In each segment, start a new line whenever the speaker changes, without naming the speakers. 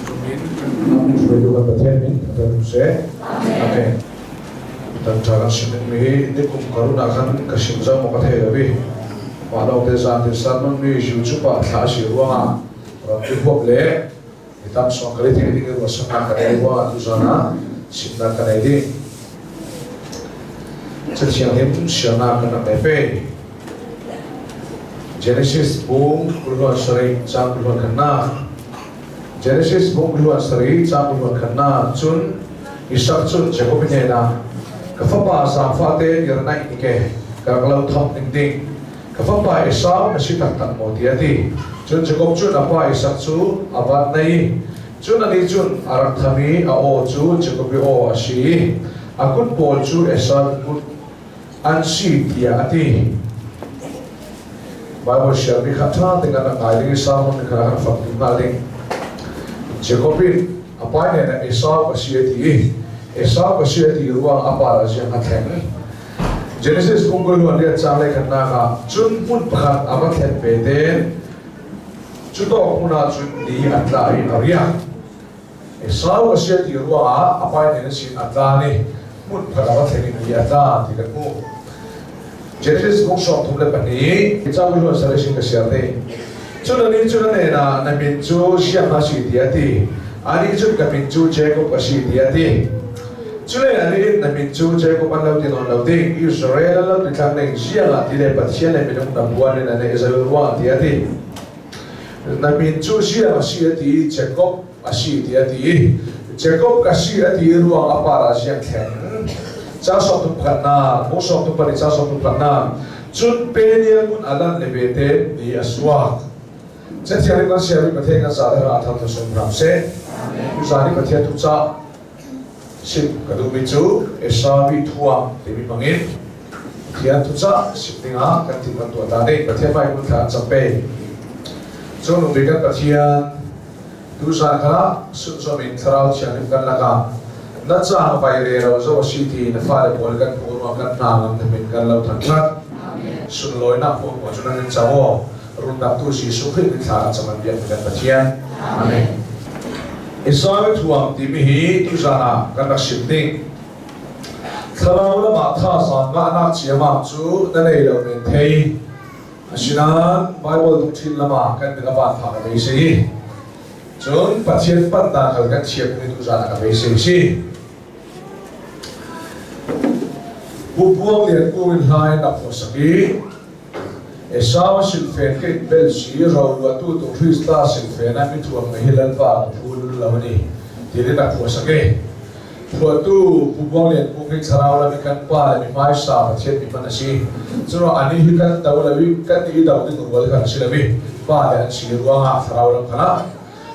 Tumin Shwedu ka pathian min Kadam se Amen Dan jalan simin mi Nikum karuna kan kasimza mo kathe rabi Walaw te zan te sarman mi Jiu chupa Thashi ruanga Rambi huwag le Itam suang kaliti Hindi ka wasana kanaywa Tuzana Simna kanaydi Chachiyang him Siyana ka na mepe Genesis buong puluhan sari Sang puluhan kana Genesis buong puluhan sari Sang puluhan kana Chun Isak chun Jacob niya na Kafapa sa fate Yarna inike Kakalaw thom ding Kafapa isaw na sitaktan mo tiyati Chun Jacob chun apa isak chu Abat na Chun ani chun arak thami Ao chu Jacob o asi Akun Paul chu Esad kun Ansi tiyati Bible share mi khatha dengan ngai Esau ni kara fakti maling Jacobin apa ni na Esau pasiati ruang apa yang atheng Genesis kungul dia chale kana ka chun pun pakhat amathen beden chudo kuna chun di atlai aria Esau pasiati ruang apa ni na sin atlani mun pakhat amathen ni atla tikatmu Genesis kung siyang tumla pa ni Itawi lo sa resing kasyarte Chuna na minju siya kasi diyati Ani chun ka minju Jacob kasi diyati Chuna na minju Jacob ang lautin on lautin Israel ang lautin kang nang siya nga Dilepat siya na minung nabuwan na Israelwa diyati Na minju siya kasi di Jacob kasi diyati Jacob kasi di ruang apara siya ken Chasok tu kana, musok tu pari chasok tu kana. Chun penial mun alan lebete di aswak. Setiap hari siari pathe kan sadar atham tu sumram se. Usari pathe tu cha sip kadu bicu esawi thua demi mangin. Kian tu cha sipinga kan timan tu atade pathe pai mun tha champe. Chun umbikan pathian tu sa kala sunsomin tharau chianim kan laka. Na cha vai re ro zo city na fa le bol kan puro kan na ngam min kan lo thang khat sun loi na pho ko chunan in chawo run da tu si su khri tha chaman bian kan pathian amen Esau thuam ti mi hi tu sana kan sim ding tharau la ma tha sa nga na chiama chu na nei lo men thei asinan bible tu thin lama kan ga ba pha ka se chun pathian pat na khal kan chiap ni tu sana ka be se Bubuang lian kuwin hai na po saki Esau silfen kit bel si rawa tu tu Krista silfen na mituang na hilan pa pulul lawani Dili na po saki Pua tu bubuang lian kuwin saraw la mikan pa la mi mai sa pathian mi panasi Suno ani hikan daw la wi kan ni daw din urwal kan sila mi Pa lian si ruang ha saraw lang kana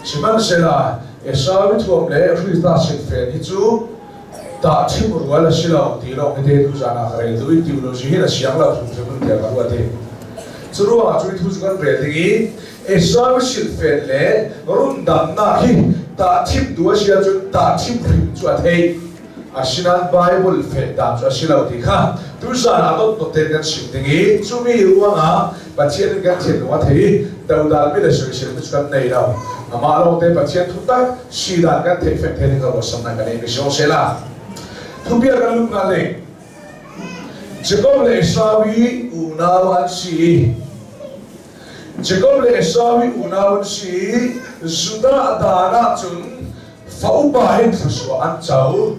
Siman sila Esau mituang le Krista silfen hitu Ta timur wala sila tilo ngete tu jana kare tu teologi hina siang la tu tu dia ka wate churu a chui tu kan re dingi Esau silfen le rundam na hi ta tim du sia chu ta tim rim chu athei asinan bible fe ta chu sila ti kha tu jana dot to ten kan sim dingi chumi ruanga pathian kan chen wa thei daudal mi le soi sil tu kan nei dau ama lo te pathian thu ta sida kan thei fe thei ka wasam na kan ei so sela Tupia kan lu ngale Jacob le Esawi unawan si Jacob le Esawi unawan si Zuda adana chun faubahin thaswa an chau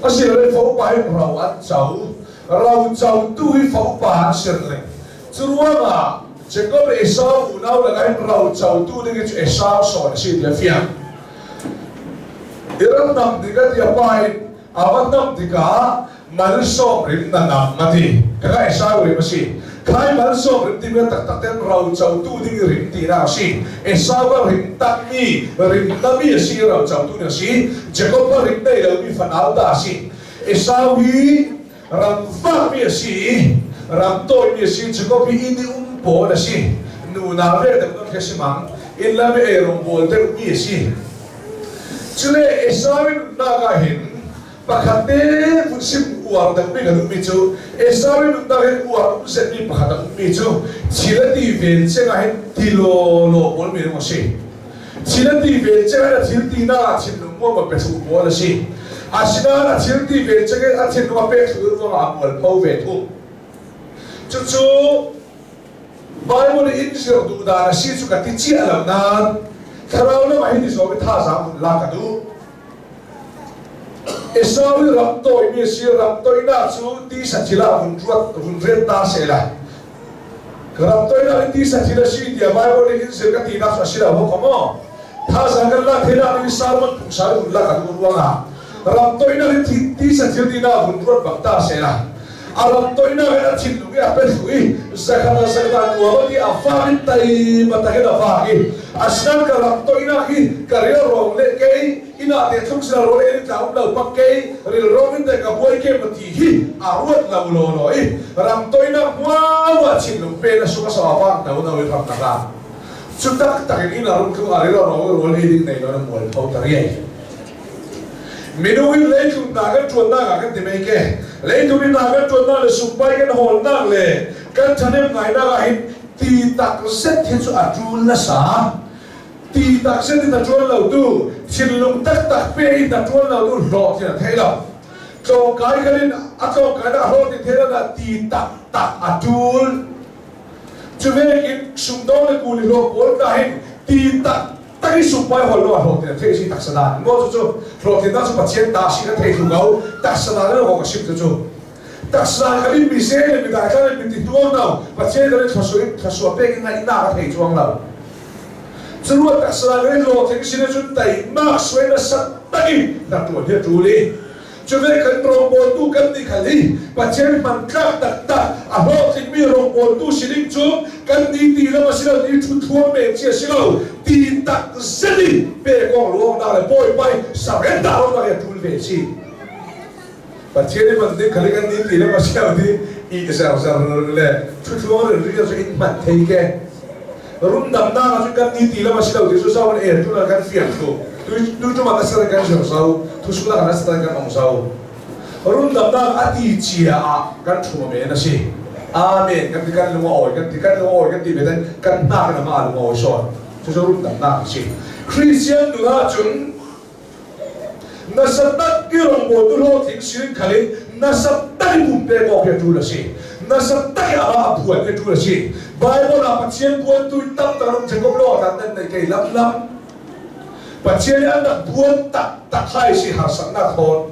Asir le faubahin raw an chau Raw chau tu hi faubahan sir le Churuanga Jacob le Esawi unaw lagayin raw chau tu dingi chu Esaw so na si dia fiang Iran nam diga dia bahin Awan nam tika malso rim na nam mati kaya Esau rim si kaya malso rim ti biar tak ten raw chau tu ding rim ti na si Esau ba rim tami si raw chau tu na si Jacob ba rim dai lo mi fanal da si Esau hi ram fa mi si ram to mi si Jacob hi ini po na si nu na ve de no kesimang illa me erom bol de mi si chule Esau na ga hin Pakate punsim uang dan mereka numicu, Esau nuntahin uang punset ni pakata numicu, sila di ven sengahin tilo lo bol mereka masih. China ti về chơi là china ti na china mua mà bé thu mua là gì China là china ti về chơi là china mua bé thu mua mà mua bao về thu chú Bible in sửa đủ đà là sĩ chú cả tí chia làm nan Karao na mai ni so be tha sa mun la ka du Esau ram toi mi si ram toi na chu ti sa chila hun ruat hun ren ta se la Ram toi na ti sa chila si dia Bible in sir ka ti na sa sila ho komo tha sa kan la thela ni sarman pu sa hun la ka du ruanga ram toi na ti sa chila ti na hun ruat bak ta se la Alam toi na ga chin lu ya pe hui zakana nuwa di afarin tai matahin afagi asnan ka ram toi na ki kare ro le ke ina te thuk sa ro le ta um lo pak ke ril ro min te ka boy ke mati hi arut la lo lo i ram toi na wa chin lu pe na su ka sa pa na na wi pham na ka chutak takin ina rum ku ari ro le ding nei no mo thau ta ri Minuin lấy chúng ta cái chuột ta cái tìm mấy cái lấy chúng ta cái chuột ta là sụp bay cái hồn ta lệ cái thằng em ngày ta cái tì tắc xét thiên số chuột là啥tì tắc xét thiên chuột lâu tu xin lùng tắc tắc pe tắc chuột lâu tu rõ thì là thế nào cho cái lên cho cái đã hôn thì thế là tì tắc tắc chuột cho nên cái súng đó là cùi lô bốn cái tì tắc Tadi supaya holo holo tidak terisi tak sedar. Mau tu holo tidak tu pasien tak sih kan terisi gau tak sedar le holo kasih tu. Tak sedar kali misal le kita kali binti tuang nau pasien kali thasua pe cái ngai na ka terisi tuang nau. Semua tak sedar le holo tidak sih tu tai mak suai na sat tadi nak tuan dia tuli. Cuma kan rombol tu kan di kali pasien mangkak tak holo tidak mi rombol tu siling tu kan di lah masih di tuang me cia silau. Ti tak zeli pe kong luang na le boy pai sarenda lo na ya tul ve chi pathiene bande khali kan ni ti le ma sia di I sa le thu le ri so in mat thei ke rum dam na kan ni ti le ma sia di so sa wan e tu la kan fiam tu tu ma ka sa kan so sa tu su la kan sa kan ong sa rum dam na ati chia a kan thu me na si amen kan lu oi kan ti be kan na kan ma lu oi so cho rung đam na si Christian du ha chun na satat ki rong bo tu lo thing sin khali na satai bum pe ko ke tu la si na satai a bu ke tu la si Bible a patien buan tu tam tarong che ko lo ta ten nei ke lam patien an na buan tak hai si har sang na khon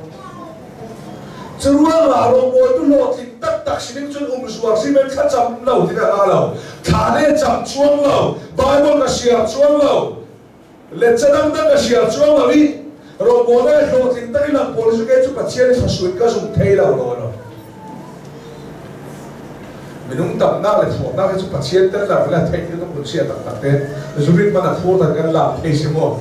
Churua la rong bo tu lo thing tak sining chun suar si men kha cham lo ti na lo thane cham chuang lo Bible ka sia chuang lo le chadang da ka sia chuang lo ni ro bo na lo tin ta ila pol su ke chu pathian sa suit ka zum thei lo lo minung tam na le thok na ke chu pathian ta la la thei ni ko sia tak te zurin ma na thor ta kan la thei si mo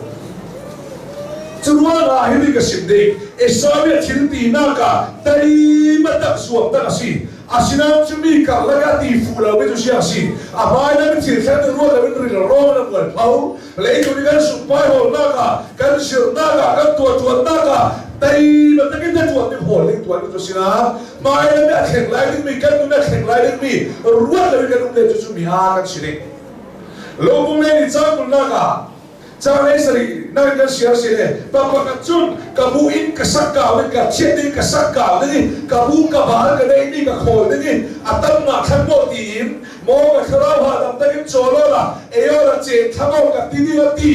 Churua la hi ka sim de Esau thil ti na ka dai ma tak suam ta si Asina chumi ka laga ti fu la we tu sia si abai na ti sa tu ro la we ri ro na mo pau le tu ni kan su pai ho na ka kan sir na ka kan tu na ka dai ma ta kin tu ni ho le tu sina mai na kheng lai ni mi kan tu na kheng lai ni mi ro la we kan le tu mi ha kan si lo bung le ni cha kun na ka Cha lấy sari na kan sia le ba ka chun ka bu in ka sakka le ka che ni ka sakka ni ka bu ka ba ka dei ni ka khol ni atam ma khan mo ti mo ka khara ha dam ta kin cholo la e yo la che thamo ka ti ni ti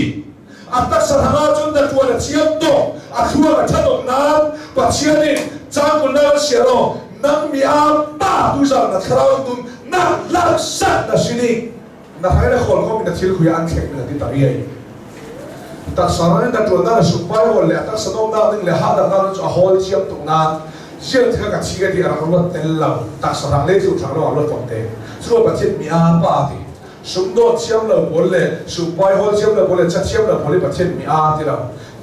atak sa thanga chun da tu la chiam to a thua ka thadok na pa chia ni cha kun na sia ro nang mi a pa tu sa na khara tu na la sa na sini na hai na khol ko mi na thil khu ya an khek na ti ta ri ai tak sarang da tu na supai hol le tak sanom da ding le ha da na chu hol chiam tu na chiam thaka ka chi ga di ara ro tel la tak sarang le chu thang ro lo tom te chu ba chet mi a pa ti sum do chiam lo bol le supai hol chiam lo bol le cha chiam lo bol le ba chet mi a ti la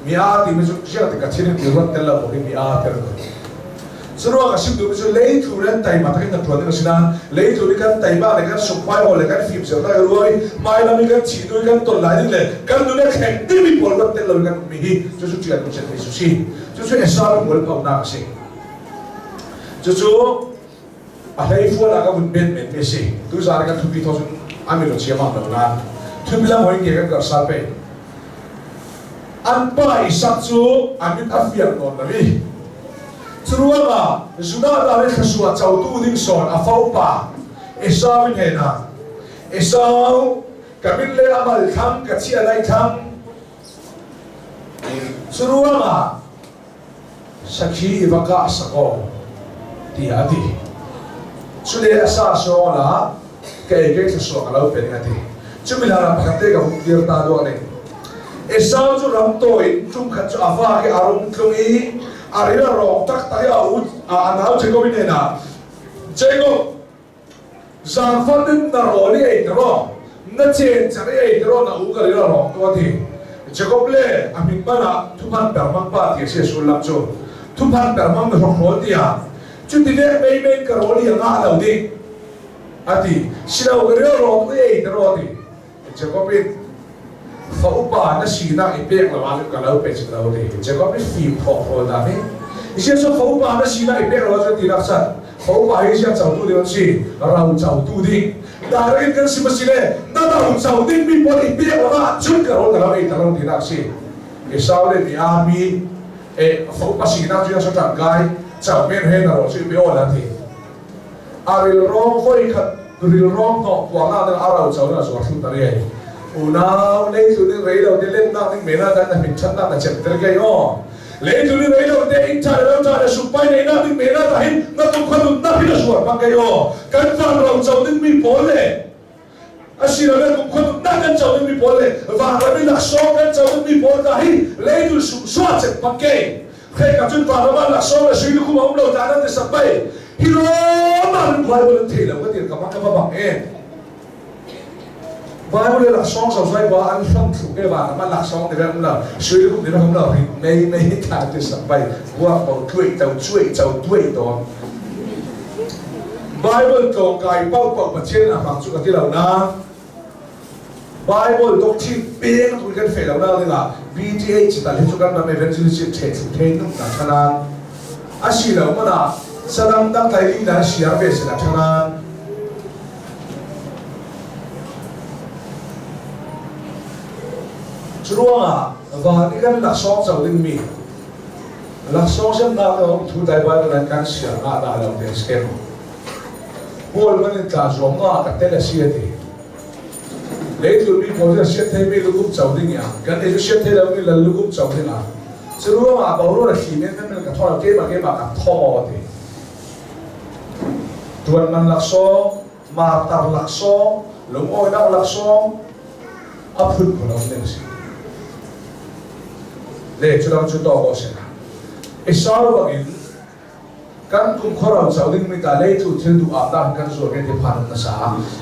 mi a ti mi chu chiam ti ka chin ti ro tel la bol mi a ti ro Suru ka sim du chu lei thu ren tai ma ta ka tu na sina lei thu ni kan tai ba le kan supai hol le kan fim se ta roi mai na mi kan chi du kan to lai le kan du ne kheng ti mi bol ba tel lo kan mi hi chu chu chian chen ni su si chu esa bol pa na si chu a lei fu la ka bun ben men pe si tu sa ka thu bi tho sun ami lo chia ma na thu bi la moi ke ka sa pe an pa isak chu amit afiang non nami churuanga zuna da le khasua chautu ding son a fau pa esau ne na esau kamin le amal tham ka chia lai tham churuanga sakhi ibaka sako ti ati chule asa so la ke so kalau pen ati chumila phate ga dir ta do ne esau chu ram toi tum khat chu afa ke arum tlungi arila ro tak ta ya u anau chego ne na chego zang fandin na ro ni ei ro na chen chare ei ro na u ka ro ro to thi chego ble amin bana thuman permang pa ti se sulam chu thuman permang na ro dia chu ti le mei mei ka ro li nga lo di ati silo ka ro ro ei ro di chego ble fa upa na sina ipek la wal ka lau pe chiklau de chego mi fi pho da me isia so fa upa na sina ipek la wal ti raksa fa upa hi sia chau tu de si rau chau tu di da re kan si masile na da chau ding mi po ipek la chun ka ro la ei ta ro ti raksi e sao le mi a mi e fa upa sina tu ya so ta gai chau men he na ro si be o la ti aril rong foi khat ril rong no wa na da arau chau na so su ta re unau lấy tu ni rei đâu đi lên nào nhưng mena dan mình chân nào là chậm tới cái o lấy tu ni rei đâu đi in cha đâu cha là sụp bay này nào nhưng mena là hin nó cũng không được biết là sụp bằng cái o cái phần lòng giàu nhưng mình bỏ lệ asi là cũng không được cái giàu nhưng mình bỏ lệ và là mình là so cái giàu nhưng mình bỏ là hin lấy tu sụp xóa chậm bằng cái khi cả chúng ta nó là so là suy nó cũng không đâu cha nó thì sập bay hilo mà mình phải bên thì là cái tiền cả cái bằng em Bible là song sau sai qua anh không thuộc cái bà mà là song thì em là suy cũng thì nó không là thì này thà thì sắp bay qua bảo chuỗi đó Bible cầu cài bao bọc mà trên là bằng chút cái đầu na Bible đọc thi bên tụi cái phải đầu na thì là BTA chỉ là hết cho các bạn evangelist thể nó là thằng nào asi đâu mà là Saddam đang tại đi là share về sẽ là thằng nào Churuanga và đi cái là song giàu linh mi là song xem nào ông thu đại bài là can sia ngã đã làm đến scam bol mà nên cả giống ngã cả tên là sia thì lấy từ mi bol là sia thay mi lúc giàu linh à cái này sia thay là mi là lúc giàu linh à Churuanga bảo nó là khi nên mình cả thọ cái mà cả thọ thì tuan man lạc so mà tar lạc so lũng oi đau lạc so áp phun của nó nên để cho nó chúng ta có sẽ Esau bằng kan kum khora chau ding mi ta le chu thil du a ta kan zo ke te phan na sa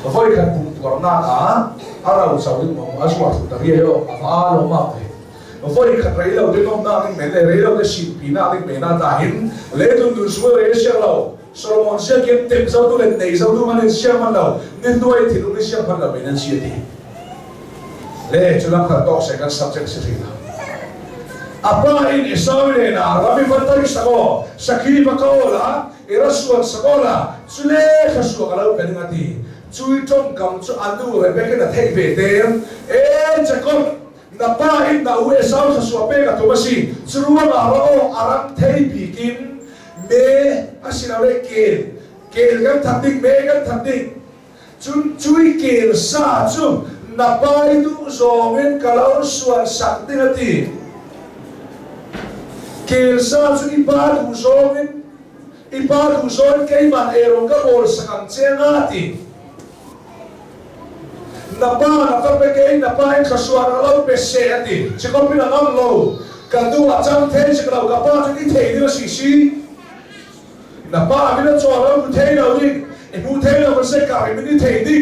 voi kan pum por na ka ara chau ding mo aswa thu ta ri yo a lo ma te voi khat rei lo de nom na ding me le rei lo de shi pi na ding me na ta hin le tu du su re sha lo Solomon sia kem tem zau tu le nei zau tu ma le sia ma lo nin doi thi lu sia phan lo me nan sia ti le chu la kha to se kan subject se ri apa in Esau le na rami vantai sako sakhi pakola erasuan sakola chule khasua kalau peningati chui trong kam chu anu rebeke na thei ve tem Jacob na pa in na u Esau khasua pe ka thomasi churua na ro aram thei bikin me asirawe kel kan thating me kan thating chun chui kel sa chu na pa du zongen kalau suan saktingati Kelsa chu ipa du zon kay man erong ka bol sa kamchenga ti napa na pe kay napa in kaswa na lo pe se ati chiko pina ngam lo kadu achang the chiklo ka pa chu ni thei ni si si napa mina chwa lo thei lo ni e mu thei lo se ka mi ni thei di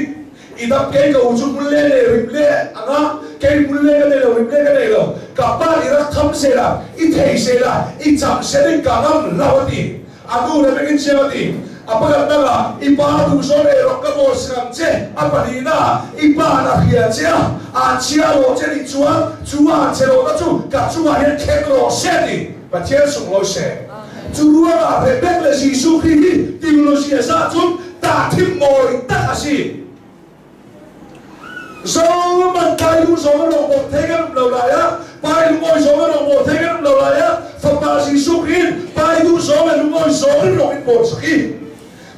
idap kay ka uchu mulle le riple anga kay mulle ka le lo riple ka le lo kapal irak tham se la I thei se la I cham se ni kanam lawati adu le begin chewati apaga naga ipa du so le ro ka bo sam che apanina ipa na khia che a chia lo che ni chua che lo da chu ka chua he ke lo se ni pa che su lo se chu ruwa la pe pe le si su khi ti lo si sa chu ta thim moi ta asi so man kai du so lo bo te ga lo la ya pai lu ngoi so ro mo the kan lo la ya fa pa si su khin pai du so me lu ngoi so ro in bo saki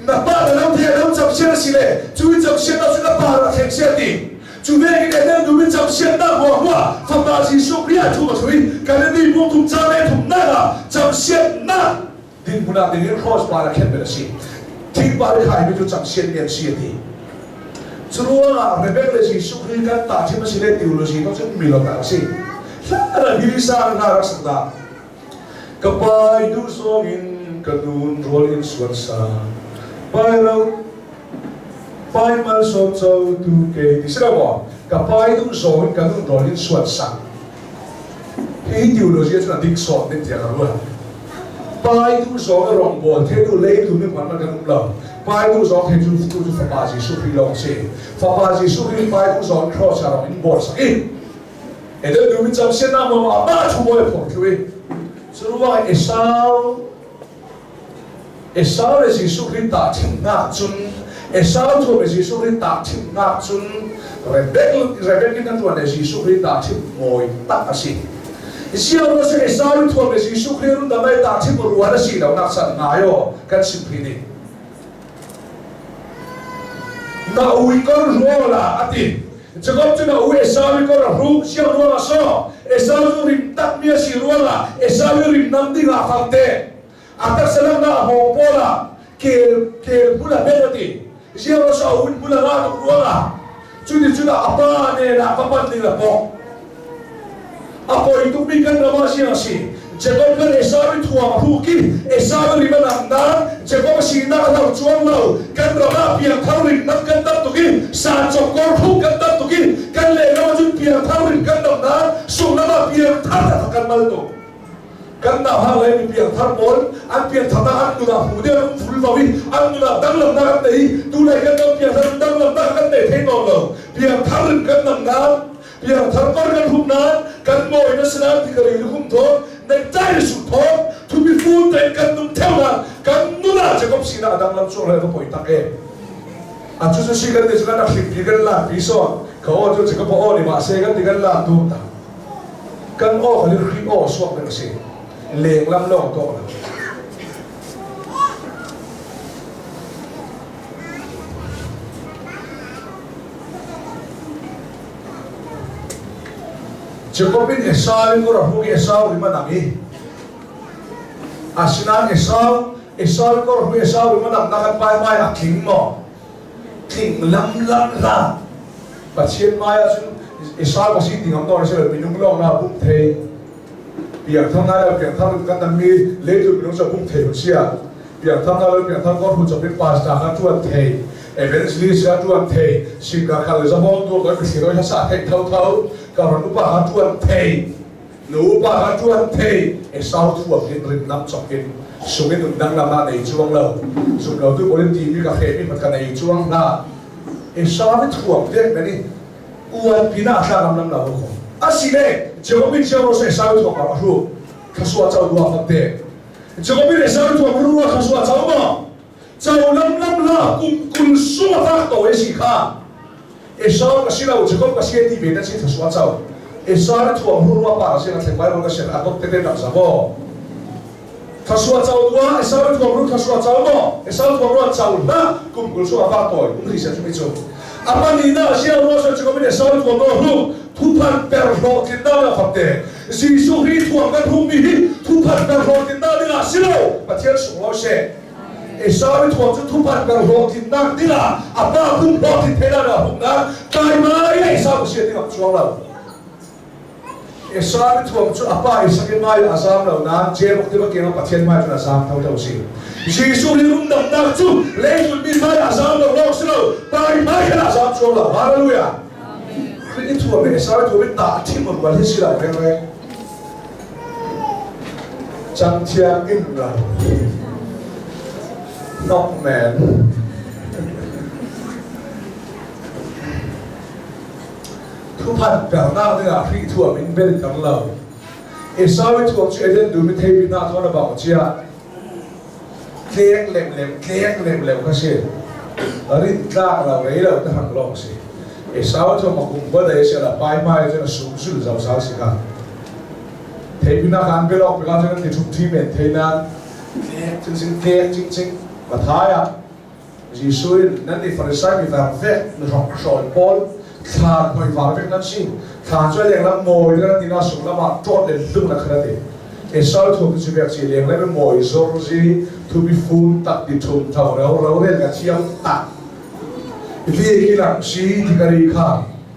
na pa da lo the lo cham sia si le chu cham sia na chu na pa ra thek sia ti chu ve ki de du min cham sia na ho wa fa pa si su kria chu ma sui kan ni bu tum cha le thum na ga cham sia na din buna din cross pa ra khen be si thing pa ra khai bi chu cham sia ni si ti Churua rebel si sukri kan ta chima sile teologi ko chen milo ta si la hilisa na rasda kapai du song in kadun roll in swansa pai ro pai mal so so tu ke tisra mo kapai du song in kadun roll in swansa he teologi chuna dik so dik ja ro pai du song rong bo the du le tu mi man kan lo pai du song he tu fa ba si sukri long se fa ba si sukri pai du song cross ara in bo sa Ede du min cham sen na mo ma chu mo e pho thui Churua Esau le Jesu Christ ta thing na chun Esau thu le Jesu Christ ta thing na chun rebel kin tu le Jesu Christ ta thing moi ta asi Isia ro se Esau thu le Jesu Christ ru da mai ta thing ru wa si lo na san na yo kan sim phi ni na ui kon ro la ati Jacob tu na u Esau ko ra ru sia ro la so Esau tu rim tak mia si ro la Esau rim nam di la fakte atak salam na ho pola ke pula benati sia ro so un pula la tu ro la tu na apa ne na apa ni la po apo itu mi kan na ma sia si Jacob kan Esau tu ru ki Esau rim na na Jacob si na la chuang lo kan ra na pia thau rim nam kan tap tu ki sa chok ko ru kan tap tu ki kan le na ju pia thau rim kan na su na ma pia thar kan mal tu kan na ha le pia thar bol an pia thana an tu na hu de ful lo wi an tu na dang lam na kan dei tu le kan pia thar dang lam na kan dei the no lo pia thar kan na pia thar ko kan hu na kan mo ina sna ti ka ri hum tho nei tai su tho tu bi fu te kan tum theo na kan nu na Jacob sina dang lam so le ko poi ta ke a chu chu si kan de na pi kan la pi so ko o chu ko o ni ma se kan ti kan la tu ta kan o khali ri o so kan si leng lam lo to na Jacob bin Esau ko ra hu Esau ri ma na mi asinan Esau ko hu Esau ri ma na kan pai mai a king mo king lam la pa chen mai a sun Esau ko si ting am to se minung lo na bum thei piang thang na la piang thang kan tam mi le tu minung sa bum thei sia piang thang na la piang thang ko hu chop bin pas ta ka tu thei eventually sia tu thei si ka khal za mo tu ka si ro sa thei thau kawan lupa hatuan thei lupa hatuan thei Esau thu bin rin nam chokin sungin undang lama nei chuang lo sung lo tu boleh ti mi ka khe mi mat ka nei chuang na Esau mit thu dek meni uan pina sa lam lam lo ko asile Jacob ro se Esau thu ka ru khaswa chau dua fakte Jacob Esau thu ru khaswa chau ma chau lam la kun su ta to e si kha Esau ka sila Jacob ka sia ti be na si thaswa chau Esau thu ru wa pa se na thek bai ro ka se atok te te na sa bo thaswa chau dua Esau thu ru thaswa chau mo Esau thu ru chau na kum kul su ava to un ri se chu mi chu apa ni na sia ro so Jacob Esau thu ru thu pan per ro tin da la fakte si su ri thu ka thu mi thu pan per ro tin da ni la silo pathian su lo se Esau thu thu pan per ro tin da ni la apa kum bo tin te la hum na kai mai Esau sia ti ngap chuang la Esau thu chu apa isakin mai asam lo na je bok ti ba ke no pathian mai na sam thau thau si Jesu ni rum dam na chu le chu bi mai asam lo lo silo kai mai na asam chuang la hallelujah Ini tua me Esau tua me tak timur balik sila mereka Chang Chiang Im lah Not man Thu pan bel na ni lah Ri tua min bel kang lau Esau tua cu eden du mi thay bin na tua na bang chia Klek lem lem kasi Rin tak lau rei lau ta hang long si Esau tu makum berdaya sila pai mai tu na sum sul zau sal sika. เทพินาการไปลอกไปการจะนั่นที่ทุกที่เมนเทนั้นเล็กจริงๆเล็กจริงๆมาท้ายอ่ะจีซุยนั่นที่ฟาริสัยมีแบบเวกในห้องสอนบอลขาดหน่วยฝ่าเวกนั่นสิขาดช่วยเลี้ยงลำโมยนั่นที่น่าสงละมาโจทย์เด่นลึกนักขนาดนี้เอสาวถูกที่เบียกจีเลี้ยงแล้วเป็นโมยโซลจีทุบฟูนตัดดิทุ่มเท่าเราเรียนกันเชียงตัดที่กีฬาสีที่กรีข้า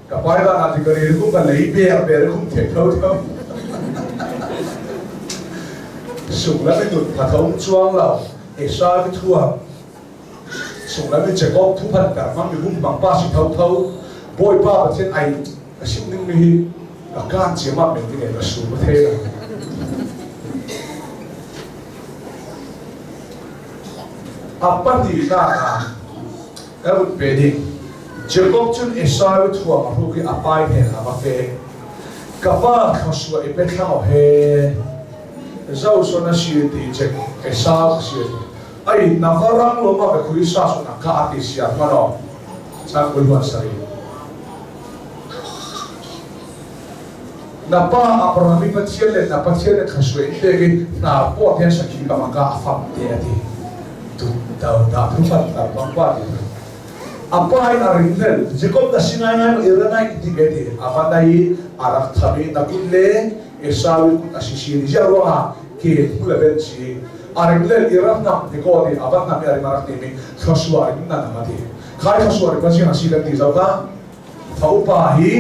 กับไปด้านที่กรีคุ้มกันเลยเบียร์คุ้มเทคเท่าสุขแล้วไม่หยุดผัดท้องช่วงเราเอสาวไปทั่วสุขแล้วไม่เจ็บก็ทุบพันแต่มันมีหุ้มบางป้าสิเท่าบอยป้าประเทศไอ้ชิ้นนึงมีการเจียมเป็นที่ไหนมาสู่ประเทศอัปปะดีข้าแล้วเป็นดิเจ้าก็จุนเอสาวทั่วมาพูดกับอัปไปเนี่ยนะมาเฟกับป้าเขาสวยเป็นข้าวเฮเจ้าส่วนนั้นสิที่เจ้าเอสาวสิไอ้นักรังลงมาไปคุยสาสุนักอาทิตย์เสียมาหรอกจากบริวารสายนับป้าอัปรามิปัจเจเลนับปัจเจเลข้าสวยเด็กนับป้าเทียนสักทีกับมังกาฟังเดียดีตุดาวดาวทุกฝ่ายต่างบางฝ่ายอัปป้าไอ้นารินเดลจะก็ตัดสินใจอิรันไอ้ที่เกิดอาฟันได้อารักทำให้นักกุลเล่เอสาวกุตัดสินใจว่าเกี่ยวกับเรื่องนี้อาริมเล่อิรันนับที่ก็ดีอาบันนับอาริมารักนี่มีข้าสวยนั่นนั่นมาดีใครข้าสวยก็จะหาสิ่งที่จะว่าถ้าอุปาหี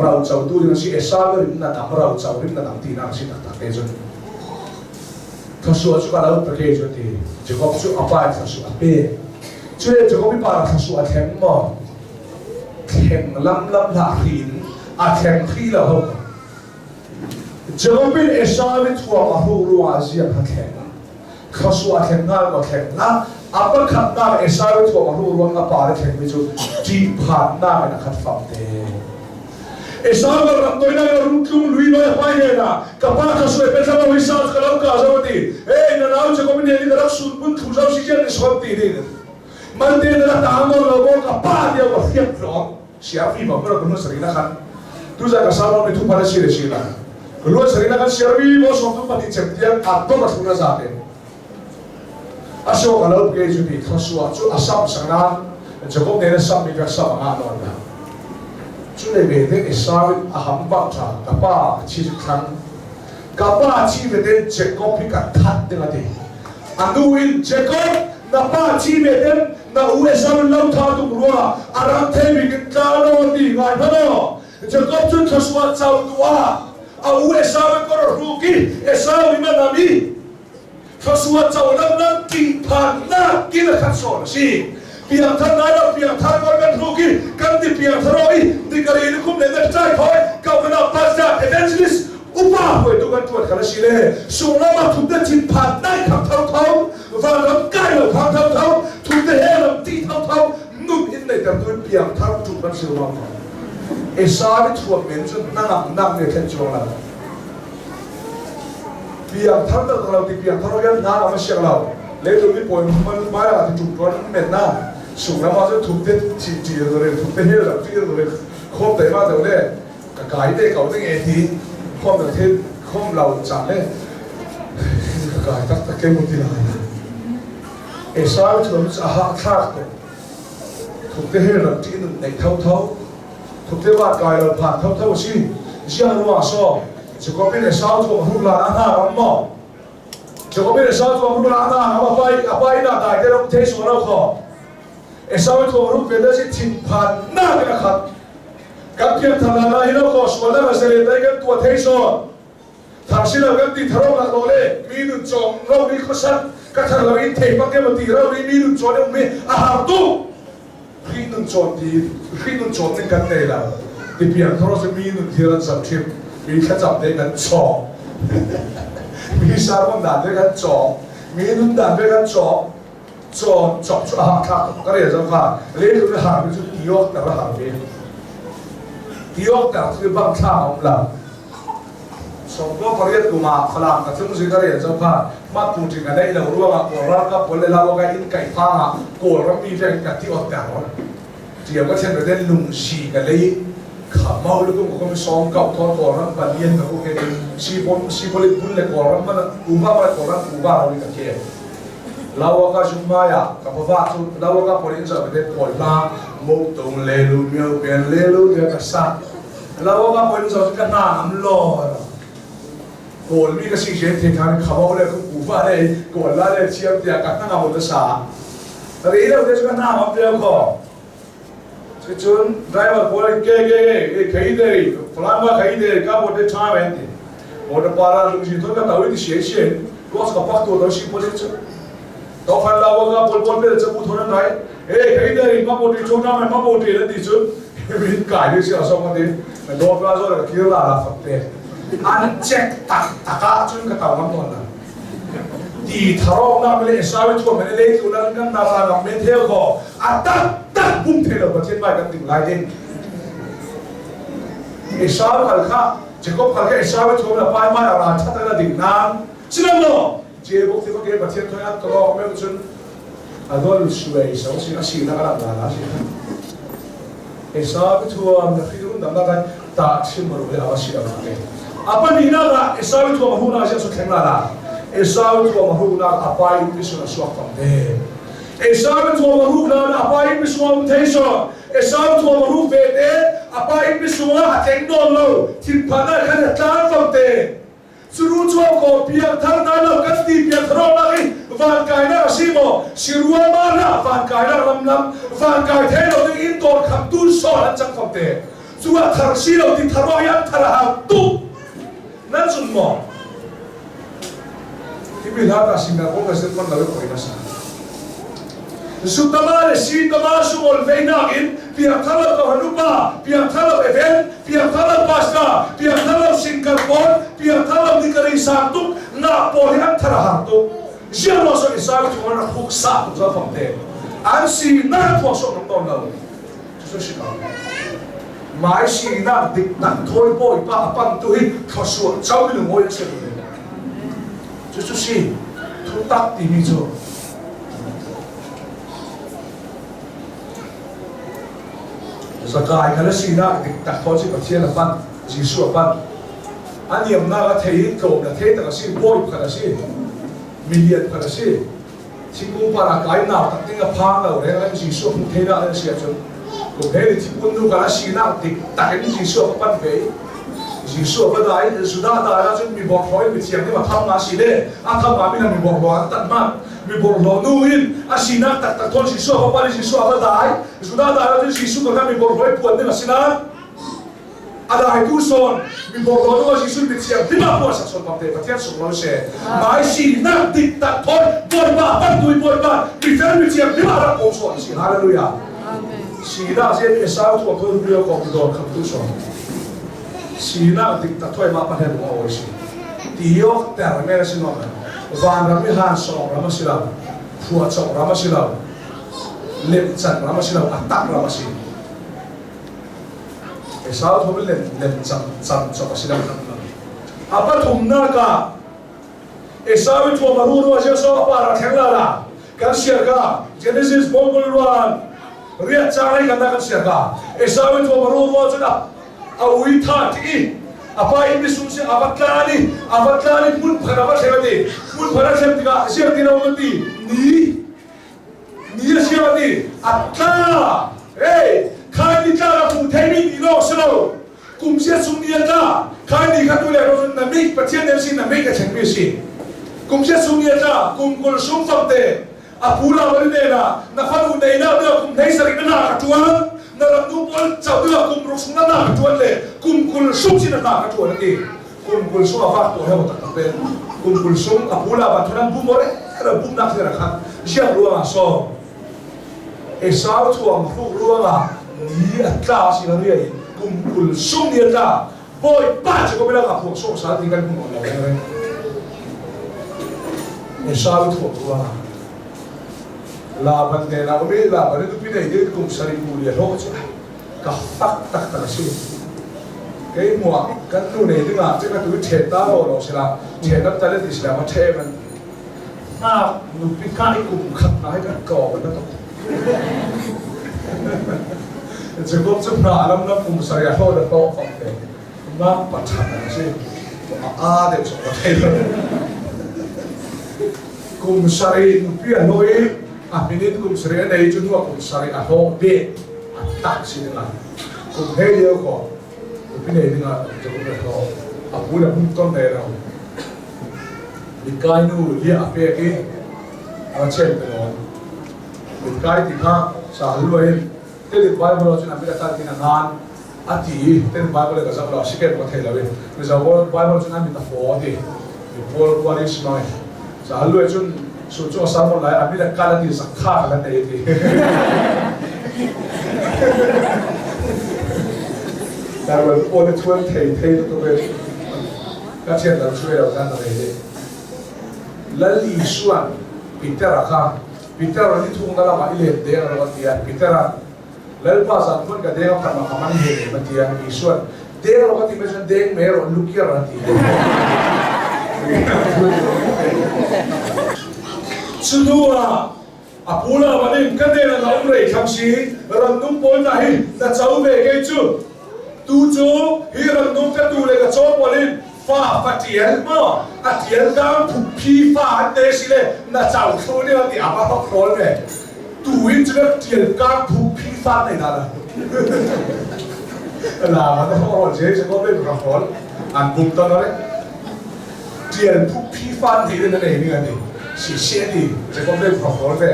เราจะดูเรื่องสิ่งเอสาวริมนั่นนั่นเราจะริมนั่นนั่นที่นั่งสิ่งต่างๆเอจนข้าสวยจุกันเราประเกจที่จะก็จุอัปป้าข้าสวยเป้ช่วยจะก็ไม่ปาข้าสวยแข็งหมดแข็งล้ำหลากหินอาแข็งขี้แล้วจะก็เป็นเอสาวที่ทั่วมารู้อาเซียนแข็งข้าสวยแข็งง่ายกว่าแข็งนะอัปเปอร์ขัดหน้าเอสาวที่ทั่วมารู้อัปปาแข็งไม่จุจีผ่านหน้าเป็นขัดฟังเตเอสาวก็รับตัวนั่งรุ่งทุ่งลุยน้อยไปเนี่ยนะกับป้าข้าสวยเป็นสมาวิสาสกับเราข้าสวัสดีเอ้ยนั่นเราจะก็เป็นอย่างนี้เราสูญบุญทุกเราสิ่งที่สวัสดีนี่มันเดินเราตามเราบอกกับป้าเดียวกับเทียบร้องเสียฟีบอกเราเป็นคนสรีนะครับดูจากสาวเราไม่ทุกภารกิจเลยสิล่ะคุณรู้สรีนะครับเสียฟีบอกสมทุกปฏิเสธที่อัตโตมาทุกนาซาเตอาศัยว่าเราเกิดจุดที่ข้าสวยจุดอาศัยสังนั้นจะก็เนี่ยสัมมีกับสัมงานนอนนะจุดเด็กๆสาวอาหารบัตรกับป้าชีวิตครั้งกับป้าชีวิตเด็กเจ็กก็พิการทัดเดียวกันอันดูอินเจ็กก็นับป้าชีวิตเด็กนับอุเอสาวเล่าท่าตุกรัวอารัมเทวิกิตาโนดีไงพะโนเจ็กก็จุดข้าสวยเจ้าตัวเอาอุเอสาวก็รู้กี่เอสาวมันนามีข้าสวยเจ้านั้นที่ผ่านหน้ากินข้าสวยสิเพียงท่านนายเราเพียงท่านก็กันรู้กี่กันที่เพียงท่านเราอีที่กระดิ่งคุ้มเนี่ยใจคอยเขาเป็นอัปปัจจัยเอเวนซิลิสอุปาหวยดูกันตัวกันสิเลยส่งเรามาถูกได้ที่ผ่านได้ขับเท่าว่าเราใกล้เราผ่านเท่าถูกได้เฮเราตีเท่านุ่มอินในแต่ตัวเพียงท่านถูกมันสิวังเอสาวิทวมเหม็นจนนั่งเนี่ยแค่จวงเราเพียงท่านเราที่เพียงท่านเรายังน่ามาเชื่อเราเลี้ยงดูไม่ป่วยมันไม่อาจจะถูกตัวนั้นเหม็นหน้าสุขแล้วมันจะถูกเด็ดจีเลยถูกเด็ดเลยที่เลยคบแต่มาแต่เนี่ยกายได้เขาตั้งเอทีคบแต่เทศคบเราจัดเลยกายตักตะเกียบที่ไหนเอสาวที่เราจะหาท่าถูกเด็ดเลยที่หนึ่งในเท่าถูกเด็ดว่ากายเราผ่านเท่าสิเชื่อรู้ว่าซ้อจะก็เป็นเอสาวที่เราหุ่นละหน้าเราหม้อจะก็ไม่ได้สาวตัวรู้ละนะเอาไปน่าได้แต่เราเทสวนเราขอเอสาวตัวรู้เป็นได้สิทิ้งผ่านหน้ากันนะครับกับเพียงทำงานให้เราขอส่วนแล้วมาเสด็จได้กันตัวเทสวนทางสิ่งเรากันที่ทะเลาะกันโลเล่มีหนุนจงเรามีข้อสั่งก็ทางเราอินเทปักเก็บมาตีเรามีหนุนจงเนี่ยมีอาหารตู้พี่หนุนจงดีพี่หนุนจงนี่กันได้แล้วที่เพียงทะเลาะจะมีหนุนที่เราจับทิมมีแค่จับได้กันสองมีสารพัดด่านด้วยกันจอบมีนุ่นด่านด้วยกันจอบอาหารข้าวก็เรียกจะผ่านเรียกคืออาหารเป็นชุดกิโยกแต่ละอาหารเป็นกิโยกแต่คือบางข้าวของเราสองก็เรียกกูมาฝรั่งแต่ซึ่งสิ่งก็เรียกจะผ่านมาพูดถึงกันได้เรารู้ว่าโกรักก็ผลเลยเราว่าการอินไก่ฟ้าโกรักมีแรงกัดที่อดแต่ว่าเดี๋ยวก็เช่นเดียวกันลุงชีกันเลย ข้าเมาแล้วก็คงสองกับทอก่อนรันปันเย็นกับพวกเองชีพลิบุลเล็กก่อนรันมันอุบาอะไรก่อนรันอุบาเราอีกแค่เราก็ชุมมายากับพ่อว่าเราก็พอดีจะไปเด็ดปล่อยมามุกตรงเลลูเมียวเป็นเลลูเดียกับสัตเราก็พอดีจะกันน้ำล้อโกลมีก็สิ่งเช่นที่ทางข้าเมาเลยก็อุบาเลยโกลละเลยเชียบเดียกับนั่งเอาแต่สาแต่เรื่องเดียวกันน้ำมันเดียวก็จนไดรเวอร์บอกเก๋ใครเดย์ฝรั่งว่าใครเดย์ก็หมดได้ช้าไปนี่หมดปาราลุงจิตก็ตาวที่เชี่ยก็สกับพักตัวเราชิพอดีจ้ะต่อฟันเราก็ปนไปจะพูดเท่านั้นไหนใครเดย์มาหมดที่ชงน้ำมาหมดที่แล้วที่สุดมีกายที่เสียสองคนนี้แต่โดนปลาโซ่ก็คิดว่าเราฝักเตะอันเช็คตักจนกระต่ายมันตัวนั้นที่ทารกน้ำเลยสาวทั่วมันเลยที่เรากันนารากับเมเทลก็อัตตักบุ้มเทลประเทศไม่กันติ่งไรเด่นสาวขัลข้าเจ้าก็ขัลข้าสาวทั่วมันไปมาอะไรชัดกันดิ่งน้ำสิ่งนั้นเนาะเจ้าบอกที่ว่าเกี่ยวกับประเทศไทยอันตรายไม่รู้จนอดอลช่วยสาวสิ่งนั้นสิ่งนั้นก็ได้นะสิ่งนั้นสาวทั่วมันฟิรุนดังนั้นตาชิมมารู้เลยว่าสิ่งนั้นเป็นapa ni naga esau tu mahuna sia so khengla esau tu mahuna apai pisuna suak famde esau tu mahuna apai pisuna mteso esau tu mahu vede apai pisuna hateng don lo thilphana khan tlan famde suru chu ko piang thar na lo kasti piang thro la ki van kai na simo sirua ma na van kai na lam van kai the lo ni in dor kham tu so han chang famde chuwa thar si lo ti tharo yan thar ha tuนั่นสุดหมอที่พิธาตัดสินใจว่าจะมันเราไม่ได้สักสุดท้ายเลยสิ่งที่มาสู่อลเวนักินเพียงท่าเราตัวนุบะเพียงท่าเราเอเวนเพียงท่าเราพาสต้าเพียงท่าเราสิงคโปร์เพียงท่าเราดิการิสานตุกนาโปลีอันทาราฮันตุกเจ้าเราส่งอิสราเอลที่มันหุกซาตุกจะฟังเตะอันสิ่งนั้นพวกส่งน้ำตาลเราจะสิ่งนั้นหมายสิ่งนั้นดิบนั่งถอยป่อยป้าปั้นตุยข้าสวดเจ้าไม่รู้ว่าจะเสร็จเลยจะสิ่งทุกตักที่มีจ้ะสกายกันแล้วสิ่งนั้นดิบตักถอยสิประเทศละปั้นจีสวดปั้นอันนี้อำนาจเทหิโกนะเทแต่ละสิ่งป่อยกันละสิ่งมิลเลียนกันละสิ่งที่กูปารากายหนาวตั้งแต่กับพังเราเนี่ยแล้วจีสวดเทน่าเลยเสียจนก็เห็นที่คุณดูกันแล้วสิ่งนั้นดิบตักนี่จีสวดปั้นไปจีสวดก็ได้สุดาได้แล้วจนมีบอกร้อยมีเสียงที่มาทำมาสิเล่ทำมาไม่นานมีบอกร้อยตัดมามีบอกร้อยนู่นสิ่งนั้นตักทอนจีสวดปั้นจีสวดก็ได้สุดาได้แล้วจนจีสวดก็มีบอกร้อยปวดเนี่ยสิ่งนั้นอะไรทุกส่วนมีบอกเราว่าสิ่งที่เสียงที่มาพูดสักส่วนบางทีประเทศสุขเราเสียหมายสิ่งนั้นติดตัดทนบนบ้าปั้นตุยบนบ้ามีแฟนมีเสียงที่มารับโอส่วนสิ่งฮาเลลูยาสิ่งนั้นเสียเป็นสาวทั่วทุกเรื่องของตัวคำทุกส่วนสิ่งนั้นติดตัดทนมาประเทศเราโอ้ยสิ่งที่ยกแต่ไม่ได้สิ่งนั้นวันเราไม่หันสองเราไม่สิ่งเราผัวสองเราไม่สิ่งเราเล็บจันเราไม่สิ่งเราอัตตาเราไม่สิ่งสาวทุ่มเล่นจำจบสิ่งนั้นอาปัตถุมนาคาสาวทุ่มมารู้ว่าจะสอบปาราเทงลาลากันเสียกาเจเนซิสบงกุลวันเรียกจางให้กันได้กันเสียกาสาวทุ่มมารู้ว่าจะเอาวิธาที่อาไปมิสุนเสียอาบัตลานีมุนพระบัตเทวดีมุนพระเทวดีก็เสียที่เราไม่ดีนี่เสียดีอัตตาข้านี่จ้าเราผู้เทมินีโลกสโลกุมเสียสุนียจ้าข้านี่ข้าตัวเล็กเราจะนำมิประเทศเดลซินนำมิกับเชนมิสิกุมเสียสุนียจ้ากุมกุลสุมฟังเตอาภูลาวันเดน่ะนักฟังอุนเดน่าเดือกุมเทสริกน่าขัดวนนั่นเราดูบอลเจ้าเดือกุมรุกสุนน่าขัดวนเลยกุมกุลสุมสิน่าขัดวนนั่นเองกุมกุลสุมอาฟักตัวเฮวตักเป็นกุมกุลสุมอาภูลาบัตรนั้นบุมอะไรเราบุมนักเสียนะครับเชื่อรู้ว่าโซ่สาวทั่วมาพูดรู้ว่านี่อัตราสิ่งนั้นเลยกุมกุลสุ่มนี่อัตราบอยป้าจะก็ไม่ได้กับพวกส่งสารที่กันกุมอะไรเลยสาวทั่วตัวลาบันเดน่าไม่ลาบันเดนพี่เนี่ยยืดกุมสารีบุรีโรจน์กับฟักตักตักสิเกี่ยมัวกันนู่นนี่ดึงอ่ะจะกันตัวเทต้าโรสิละเทต้าตะเล็ดสิละมาเทมันน่าหนุพิการกุมขัดนายกันก่อกันนะต้อง Jacob chung na alam na kum sari a ho da to fakte na pathan se a de chung pathe kum sari nu pi a noi a minit kum sari nei chu nu kum sari a ho be tak sin na kum he leo ko pi nei dinga Jacob da to a pu da pu ton nei ra ni kai nu li a pe ki a chen pe no ni kai ti kha sa lu ai Tele Bible aja nampira tadi nangan ati tele Bible ka sabla sikep ko thela we ni zabor Bible chuna mi ta fo de ni pol kwalis noi sa halu chun su chu sa mo lai abira kala ti sakha kala te ti ta ro o de tuan thei to we ka chen da chue ra kan na de lali suan pitera kha pitera ni thung da ma ile de ra wa ti pitera Lalu pasal pun kadang orang makan he, mati yang isuan. Dia orang ti macam deng mer on lukir rati. Semua apula manin kadang nak umrah kamsi, randum pun nahi, nak jauh bege tu. Tu hirandum kadu lega jauh boleh. Fa patiel mo, atiel dam pupi fa ante sile, nak jauh tu ni nanti apa apa kol be. Tuin juga tiel kang pupi fa ni nala. Lah, mana orang je kau beli berapa? Anbuk tu nore. Tiel pupi fa ni ni ni. Si ni, kau beli berapa be?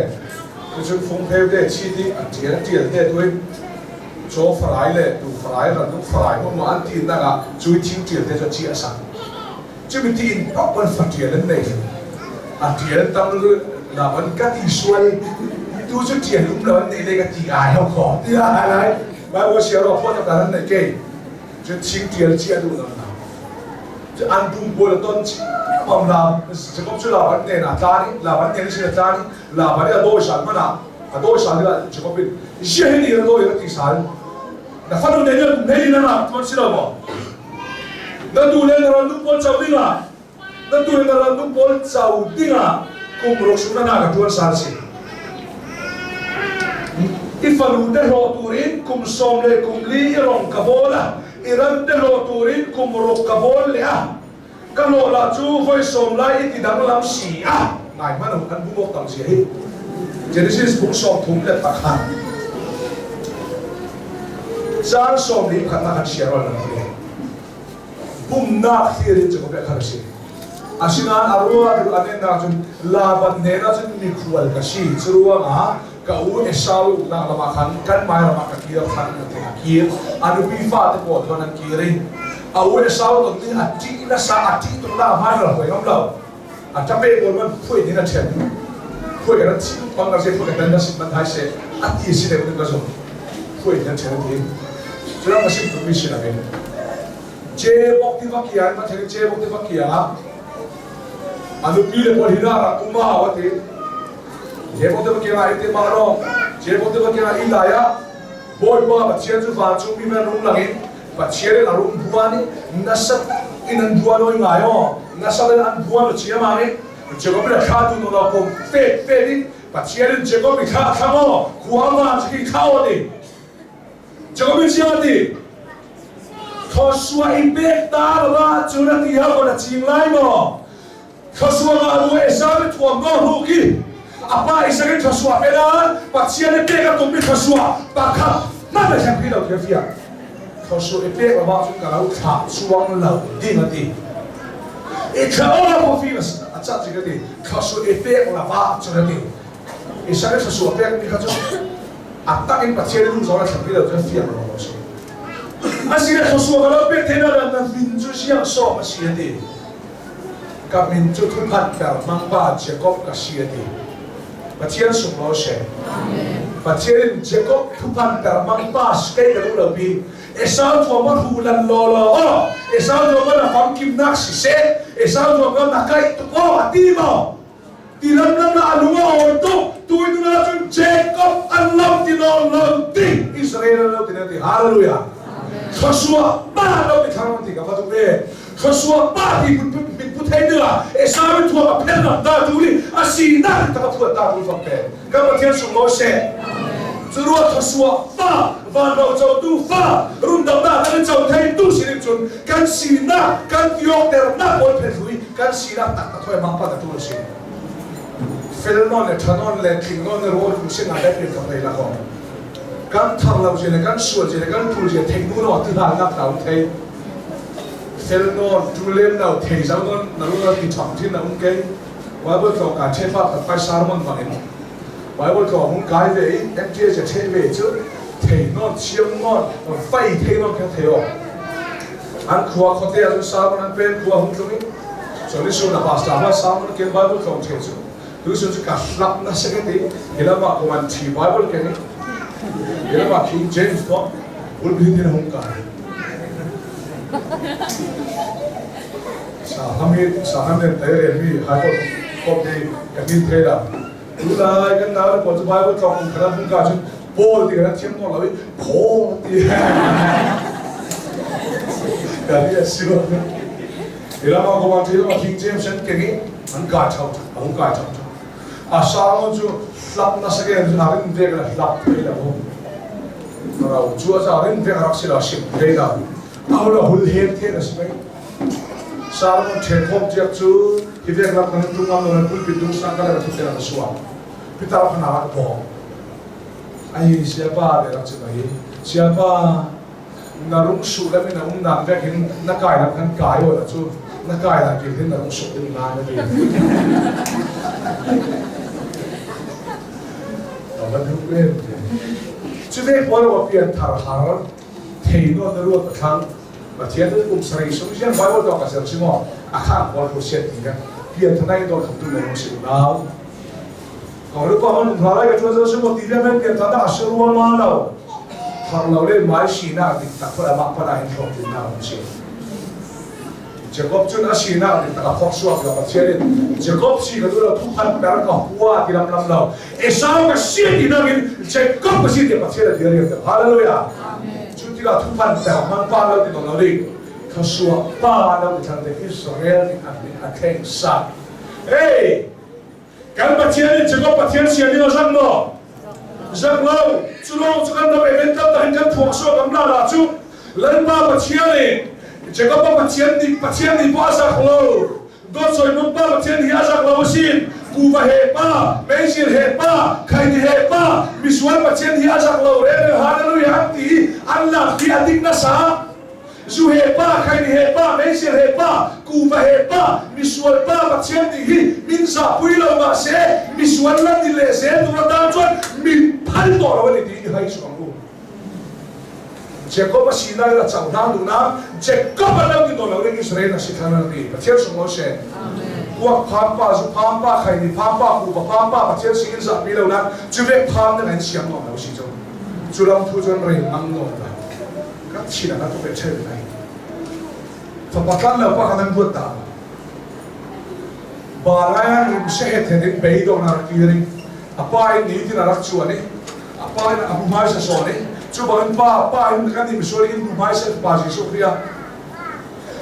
Kau fung pay be, ciri tiel deh tuin. Jo fry le, tu fry lah, tu fry. Kau mau anti naga, cuci tiel deh cuci asam. Cuma tiel apa fatiel ni? Tiel tamu lawan kat isuai. Tu je tiel lupa ni lega tiga ayam kau. Tiga ayam. Baru siapa pun tak ada ni. Je tiel tiel tu nama. Je anbung boleh ton mamla. Sebab tu lawan ni nak tani, lawan ni sih tani, lawan dia 2 saat mana? 2 saat dia sebab ini. Siapa ni dia 2 saat. Nah, kalau ni nak tuan siapa? Dah tu le orang tu pun jauh dinga. Dah tu le orang tu pun jauh dinga. Kumrok sudah nak tuan sarsi. Ifalu de roturin kum somle kumli irong kabola iran de roturin kumrok kabol le ah kalau laju hoi somla itu dalam sia ngai mana bukan bumok tam sia Genesis buk som thum le takhan sang som ni khat na sia ro na bum na khirin je ko be khar si asinan arwa du anen na jun laban ne na jun ni khual ka si chruwa ma kau esau nak lamakan kan mai lamakan kira kan nanti kira anu bifa tu buat tuan kiri au esau tu ni ati na sa ati tu lah mai lah kau ngam tapi orang pun ni nak cek pun kan bangga saya pun kan nasi bandai saya ati sih dia pun kasut pun ni cek ni jadi masih permisi nak ni je waktu fakian macam je waktu fakian anu pilih pun hina rumah awak je bote bakira ite maro je bote bakira ilaya boy ba bachia chu va chu mi na rum langin bachia la rum buani nasat inan buano ngayo nasal an buano chia mari je ko bra khadu no la ko fe ni bachia je ko mi kha khamo kuama chi khao ni je ko mi chia di khosua ibe ta la chu na ti ha ko na ching lai mo khosua ga ru esa le tuam no ru ki apa isagin khasua pera patsia ne pega tumbi khasua pakha na be sang pilo ke fia khasua e pega ba su ka tha suang lau dinati e khaola po finas acha chigati khasua e pega la ba churati isagin khasua pega ni khacho atakin patsia ne zora sang pilo ke fia ro so asire khasua ga pe thena na vinju siang so ma siati ka minju thu phat ka mangba Jacob ka siati Patien sumlo she. Patien Jacob tupan termang pas kay kalu labi. Esau tuaman hulan lolo. Esau tuaman afam kimnak sise. Esau tuaman nakai tupo atimo. Tilam na alunga orto. Tuwi na jun Jacob alam tinolong ti Israel lo tinati. Hallelujah. Khosua ba lo bithang ti ka patume. Khosua ba di putai dela. Esau tuaman pena da tuli. Asina tak buat tak boleh pakai. Kamu tiada semua se. Zurua thasua fa van ro chau tu fa run dam na kan chau thai tu sirim chun kan sina kan tiok ter na bol phe hui kan sina tak ta thoi ma pa ta tu si fel non le thanon le thing non le ro ku sin na da pe ka la ko kan thang lau je le kan sual je le kan tu je theng nu no ti ha na tau thai fel non tu lem na thei zau non na ru na ti chang thin na un ke wa bo ko ka che pa pa sarmon ma ne Bible ko hung kai ve MTA je che ve chu thei non chiam non fai thei non ka theo an khuwa khote an sa ban pen khuwa hung thumi so ni so na pastor ba sa mon ken Bible ko che chu tu so ka flap na se ke ti ila ma ko man thi Bible ke ni ila ma King James ko ul bi din hung kai sa hamne tere mi ha ko de ka ni thela Ulai kan na ko Bible ko kan hung ka chu bol ti kan thiam no lawi pho ti ka ni siwa ila ma ko ma ti ma King James an ke ni an ka chau hung ka chau a sa mo chu flap na sa ke na rin ve ka flap pe la ho ra chu sa rin ve ka rak si la sim ve la a la hul he the na sai sa mo the khom jak chu ki ve ka kan tu ngam no pul pi dung sang ka la thu te na suwa Pita ko na ko ai siapa de rak chai siapa narung su la min ang na ve kin na kai na kan kai o la chu na kai na ki hin narung su din na ni ta du pe chu ve ko lo pian thar har thei no na ro ka khang ma thian de kum sari su jian bai wo do ka ser simo a khang ko ko set ti ga pian thanai do kham tu na no si na Kalau kau orang mulai kerja semua tidak mungkin tak ada asal mana. Kalau le mai sina di tak pada mak pada yang kau tidak mesti. Jacob tu nak sina di tak apa suap yang macam ni. Jacob si kalau Tuhan berkat kuat di dalam lau. Esau kasih di dalam Jacob kasih di macam dia dia. Haleluya. Cuti lah Tuhan berkat pada di dalam lau. Kasuap pada di dalam Israel di akhir sah. Hey. Kan patien Jacob patien sian ni orang no. Jacob sulong sukan dah event dah hendak puak so kamla lah cu. Lain pa patien ni. Jacob patien ni puasa kalau. Dot soy mumpa patien ni asa kalau sin. Kuva hepa, mesin hepa, kain hepa. Misuan patien ni asa kalau. Haleluya hati. Allah biadik nasa. Zu hepa, kain hepa, mesin hepa, kuva hepa, misual pa patien ni minsa puilo ma se misual la ni le se tu rata chuan min phal to lo ni di hai su ang Jacob sina la chang na du na Jacob la ni do lo ni Israel na sithana ni patien su mo se amen wa pampa zu pampa khai ni pampa ku pampa patien sin za pi lo na chu ve pham na han siam no lo si jo chu lam thu jon ring ang no na ka china na to pe che nai to patan la pa kan bu ta Barang yang sehat ini bayi dong nak kiri, apa ini tidak nak cuan ni, apa ini abu mai sesuatu ni, cuba apa ini kan ini misalnya ini mai sesuatu pasti sukria,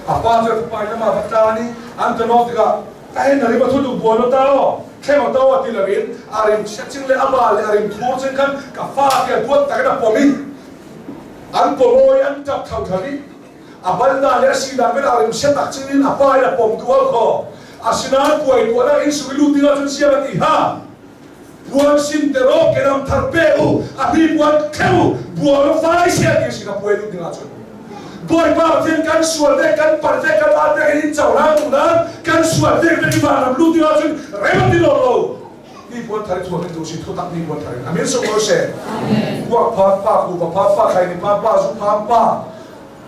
apa tu apa ini mah betul ni, anda nak juga, dari betul tu buat tahu, kau tahu hati lagi, arim secing le abal, arim tuajen kan, kafah dia buat tak ada pomin, poloy tak tahu tadi, abal dah le sidang kan arim setak cingin apa ada pom dua ko. Asinan buai tuana insu ilu tinggal tu siapa ni ha buan sintero kenam terpeu api buan kau buan fai siapa yang siapa buai ilu tinggal tu buai parten kan suara kan parten kan ada ini jauh tu kan suara dari mana ilu tinggal tu remat di lolo ni buan tarik tuan itu si tutak ni buan tarik amin semua se buat papa ku papa kai ni papa su papa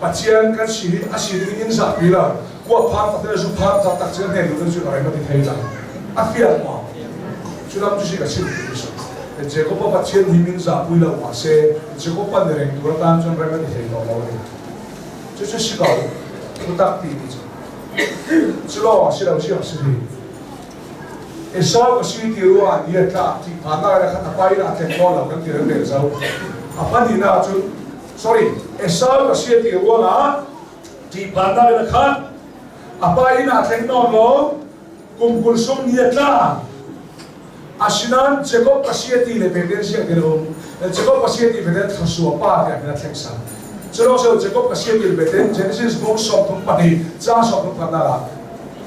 pacian kan sihir asihir ini insaf bila Gua paham tak ada supaya tak jangan ni tu sudah ramai dihilang. Afiat mah. Sudah tu sih kasih tu. Jadi kau apa cian himin zapu ila wase. Jadi kau apa dereng tu orang jangan ramai dihilang lagi. Jadi sih kau tak tipu. Selalu sih sih. Esau kasih tiruan dia tak ti mana ada kata apa ini akan kau kan tiruan dia Esau. Apa ni nak tu? Sorry. Esau kasih tiruan ah. Ti mana ada kata apa ini akan nolo kumpul sum niatlah asinan Jacob kasih ti le pendensia kero Jacob pasien di beden thasua pa ya mina thengsa chelo so Jacob pasien di beden Genesis bong som thum pani cha som thum panara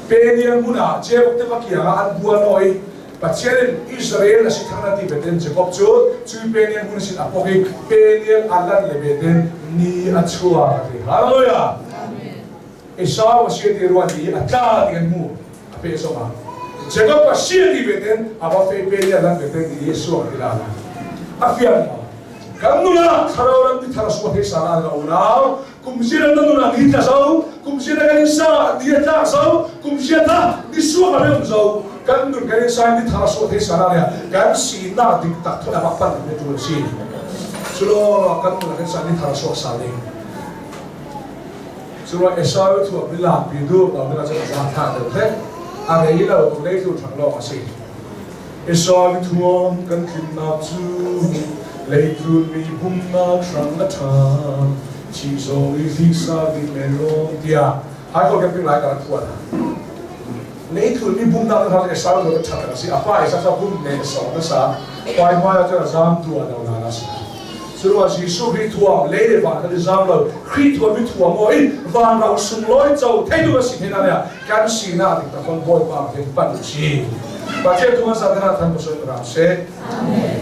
Peniel muna Jacob te pakia an buanoi pasien Israel asi thana di beden Jacob chu Peniel muna sin apoki Peniel alat le beden ni achua ati hallelujah amen Esau pasien di ruani atla dengan mu ape so ma Jacob pasien di beden abafe Peniel alat beden di Yesu akilala afian kanuna tharawang di tharaswa he sana ga unau kumsira nanuna ni tasau kumsira ga isa dia ta sau kumsira ni suwa ga sau kanun ga isa ni tharaswa he sana ya kan sina dik tak thola mapan ni tu si sulo kanun ga isa ni tharaswa sale sulo esau tu bila bidu ga bila sa tha de ave ila tu le tu thanglo ma si Esau tuom kan kinna chu leitun mi bumna trang la tha chi so ri fisa di melo dia ai ko kan lai ka tuan leitun mi bumna la tha Esau lo tha ka si apa isa sa bum ne so ka sa pai ma ya cha zam tu ana na na si suru si su ri tuam le ba ka zam lo khri tuam mi tuam mo in van ra sum loi chau thai du si hena ya kan si na di ta kon boy ba ke pan si Baca Tuhan sadana tanpa soal ramse. Amin.